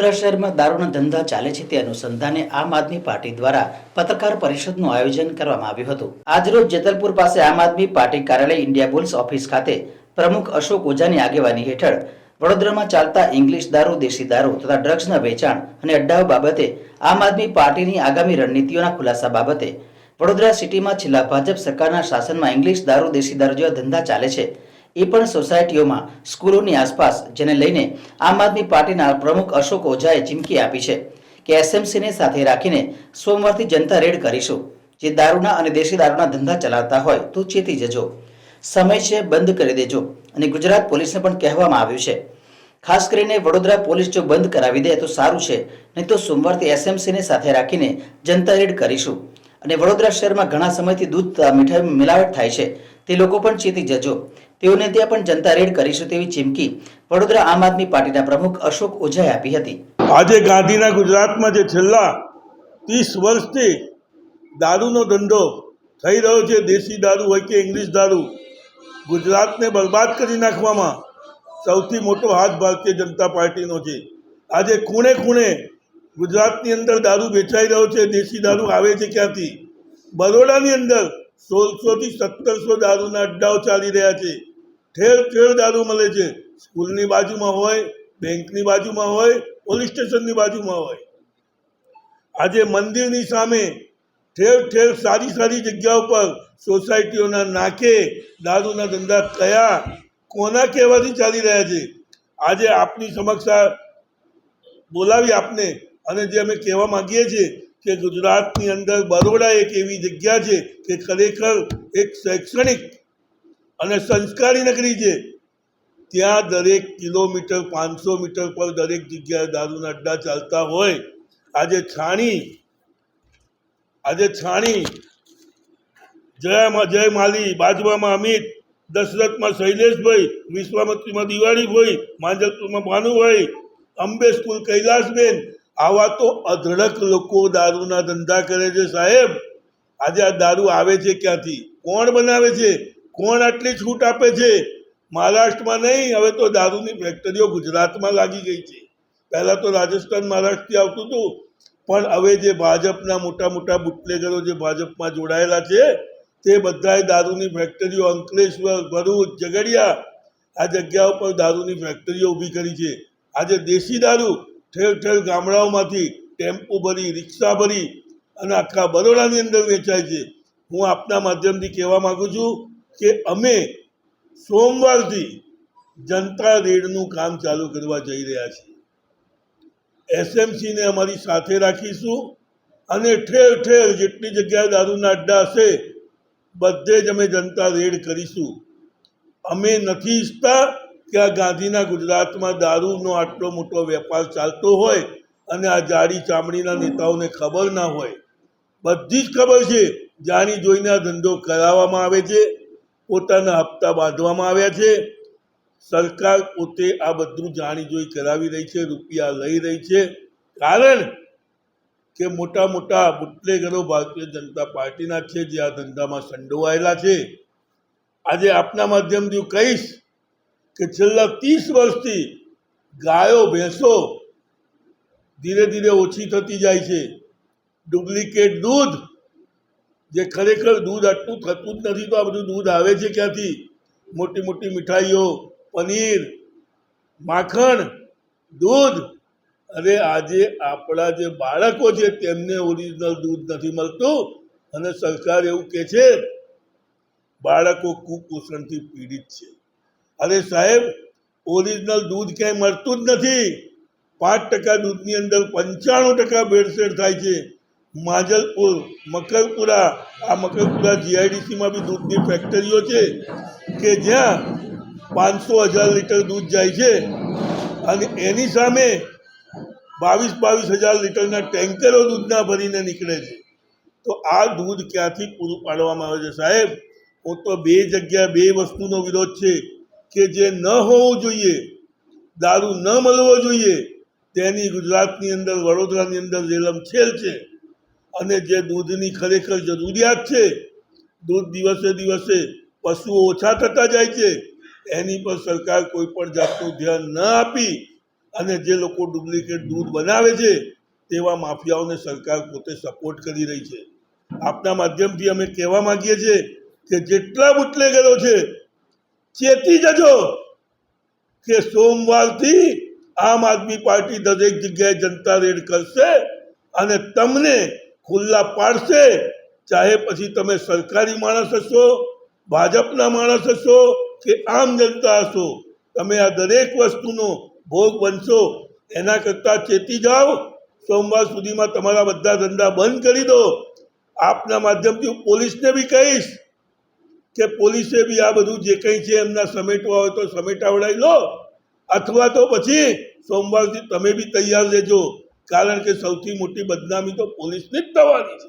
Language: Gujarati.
વડોદરા શહેરમાં દારૂના ધંધા ચાલે છે તે અનુસંધાને આમ આદમી પાર્ટી દ્વારા પત્રકાર પરિષદનું આયોજન કરવામાં આવ્યું હતું। આજરોજ જેતલપુર પાસે આમ આદમી પાર્ટી કાર્યાલય ઇન્ડિયા બુલ્સ ઓફિસ ખાતે પ્રમુખ અશોક ઓઝાની આગેવાની હેઠળ વડોદરામાં ચાલતા ઇંગ્લિશ દારૂ, દેશી દારૂ તથા ડ્રગ્સના વેચાણ અને અડ્ડાઓ બાબતે આમ આદમી પાર્ટીની આગામી રણનીતિઓના ખુલાસા બાબતે વડોદરા સિટીમાં છેલ્લા ભાજપ સરકારના શાસનમાં ઇંગ્લિશ દારૂ, દેશી દારૂ જેવા ધંધા ચાલે છે એ પણ સોસાયટીઓમાં, સ્કૂલોની આસપાસ, જેને લઈને આમ આદમી પાર્ટીના પ્રમુખ અશોક ઓઝાએ ચીમકી આપી છે કે એસએમસીને સાથે રાખીને સોમવારથી જનતા રેડ કરીશું। જે દારૂના અને દેશી દારૂના ધંધા ચલાવતા હોય તો ચેતી જજો, સમય છે બંધ કરી દેજો। અને ગુજરાત પોલીસને પણ કહેવામાં આવ્યું છે, ખાસ કરીને વડોદરા પોલીસ જો બંધ કરાવી દે તો સારું છે, નહીં તો સોમવારથી એસએમસીને સાથે રાખીને જનતા રેડ કરીશું। અને વડોદરા શહેરમાં ઘણા સમયથી દૂધ મીઠાઈ મિલાવટ થાય છે, તે લોકો પણ ચેતી જજો, તેઓને ત્યાં પણ જનતા રેડ કરીશું તેવી ચીમકી વડોદરા આમ આદમી પાર્ટીના પ્રમુખ અશોક ઓઝાએ આપી હતી। આજે ગાંધીના ગુજરાતમાં જે છેલ્લા 30 વર્ષથી દારૂનો ધંધો થઈ રહ્યો છે, દેશી દારૂ હોય કે ઇંગ્લિશ દારૂ, ગુજરાતને બરબાદ કરી નાખવામાં સૌથી મોટો હાથ ભારતીય જનતા પાર્ટીનો છે। આજે ખૂણે ખૂણે ગુજરાતની અંદર દારૂ વેચાઈ રહ્યો છે। દેશી દારૂ આવે છે ક્યાંથી? બરોડાની અંદર 1600 થી 1700 દારૂના અડ્ડાઓ ચાલી રહ્યા છે। ઠેર ઠેર દારૂ મળે છે, સ્કૂલની બાજુમાં હોય, બેંકની બાજુમાં હોય, પોલીસ સ્ટેશનની બાજુમાં હોય। આજે મંદિરની સામે ઠેર ઠેર સારી સારી જગ્યાઓ પર સોસાયટીઓના નાકે દારૂના ધંધા કયા કોના કહેવાથી ચાલી રહ્યા છે। આજે આપની સમક્ષ બોલાવી આપને અને જે અમે કહેવા માગીએ છીએ કે ગુજરાતની અંદર બરોડા એક એવી જગ્યા છે કે ખરેખર એક શૈક્ષણિક અને સંસ્કારી નગરી છે। ત્યાં દરેક કિલોમીટર 500 મીટર પર દરેક જગ્યાએ દારૂના અડ્ડા ચાલતા હોય। આજે છાણી જય માલી, બાજવામાં અમિત, દશરથમાં શૈલેષભાઈ, વિશ્વામિત્રીમાં દિવાળીભાઈ, માંજલપુરમાં ભાનુભાઈ, અંબે સ્કૂલ કૈલાસબેન, આવા તો અધડક લોકો દારૂના ધંધા કરે છે। સાહેબ, આજે આ દારૂ આવે છે ક્યાંથી? કોણ બનાવે છે? કોણ આટલી છૂટ આપે છે? મહારાષ્ટ્રમાં નહીં, હવે તો દારૂની ફેક્ટરીઓ ગુજરાતમાં લાગી ગઈ છે। પહેલાં તો રાજસ્થાન, મહારાષ્ટ્રથી આવતું હતું, પણ હવે જે ભાજપના મોટા મોટા બુટલેગરો જે ભાજપમાં જોડાયેલા છે તે બધાએ દારૂની ફેક્ટરીઓ અંકલેશ્વર, ભરૂચ, ઝઘડિયા આ જગ્યાઓ પર દારૂની ફેક્ટરીઓ ઊભી કરી છે। આજે દેશી દારૂ ઠેર ઠેર ગામડાઓમાંથી ટેમ્પો ભરી, રિક્ષા ભરી અને આખા બરોડાની અંદર વેચાય છે। હું આપના માધ્યમથી કહેવા માગું છું કે અમે સોમવારથી જનતા રેડનું કામ ચાલુ કરવા જઈ રહ્યા છીએ। એસએમસીને અમારી સાથે રાખીશું અને ઠેર ઠેર જેટલી જગ્યાએ દારૂના અડ્ડા હશે બધે જ અમે જનતા રેડ કરીશું। અમે નથી ઈચ્છતા કે આ ગાંધીના ગુજરાતમાં દારૂનો આટલો મોટો વેપાર ચાલતો હોય અને આ જાડી ચામડીના નેતાઓને ખબર ના હોય। બધી જ ખબર છે, જાણી જોઈને આ ધંધો કરાવવામાં આવે છે, પોતાના હપ્તા બાંધવામાં આવ્યા છે। સરકાર પોતે આ બધું જાણી જોઈ કરાવી રહી છે, રૂપિયા લઈ રહી છે, કારણ કે મોટા મોટા બુટલેગરો ભારતીય જનતા પાર્ટીના છે જે આ ધંધામાં સંડોવાયેલા છે। આજે આપના માધ્યમથી હું કહીશ કે છેલ્લા 30 વર્ષથી ગાયો ભેંસો ધીરે ધીરે ઓછી થતી જાય છે। ડુપ્લિકેટ દૂધ, જે ખરેખર દૂધ આટલું થતું જ નથી, તો આ બધું દૂધ આવે છે ક્યાંથી? મોટી મોટી મીઠાઈઓ, પનીર, માખણ, દૂધ, અરે આજે આપણા જે બાળકો છે તેમને ઓરિજિનલ દૂધ નથી મળતું અને સરકાર એવું કહે છે બાળકો કુપોષણથી પીડિત છે। અરે સાહેબ, ઓરિજિનલ દૂધ ક્યાંય મળતું જ નથી। 5% દૂધની અંદર 95% ભેળસેળ થાય છે। માંજલપુર, મકરપુરા, આ મકરપુરા જીઆઈડીસીમાં બી દૂધની ફેક્ટરીઓ છે કે જ્યાં 500,000 લીટર દૂધ જાય છે અને એની સામે 22,000 લીટરના ટેન્કરો દૂધના ભરીને નીકળે છે। તો આ દૂધ ક્યાંથી પૂરું પાડવામાં આવે છે? સાહેબ, હું તો બે વસ્તુનો વિરોધ છે કે જે ન હોવું જોઈએ, દારૂ ન મળવો જોઈએ, તેની ગુજરાતની અંદર, વડોદરાની અંદર રેલમછેલ છે। અને જે દૂધની ખરેખર જરૂરિયાત છે, દૂધ દિવસે દિવસે પશુઓ ઓછા થતા જાય છે, એની પર સરકાર કોઈ પણ જાતનું ધ્યાન ન આપી અને જે લોકો ડુપ્લિકેટ દૂધ બનાવે છે તેવા માફિયાઓને સરકાર પોતે સપોર્ટ કરી રહી છે. આપના માધ્યમથી અમે કહેવા માંગીએ છીએ કે જેટલા બુટલેગરો છે ચેતી જજો કે સોમવારથી આમ આદમી પાર્ટી દરેક જગ્યાએ જનતા રેડ કરશે અને તમને ખુલ્લા પાડશે. ચાહે પછી તમે સરકારી માણસ હશો, ભાજપના માણસ હશો કે આમ જનતા હશો, તમે આ દરેક વસ્તુનો ભોગ બનશો. એના કરતાં ચેતી જાઓ. સોમવાર સુધીમાં તમારા બધા ધંધા બંધ કરી દો. આપના માધ્યમથી હું પોલીસને બી કહીશ કે પોલીસે બી આ બધું જે કંઈ છે એમના સમેટવા હોય તો સમેટાવડાવી લો, અથવા તો પછી સોમવારથી તમે બી તૈયાર રહેજો, કારણ કે સૌથી મોટી બદનામી તો પોલીસની જ થવાની છે.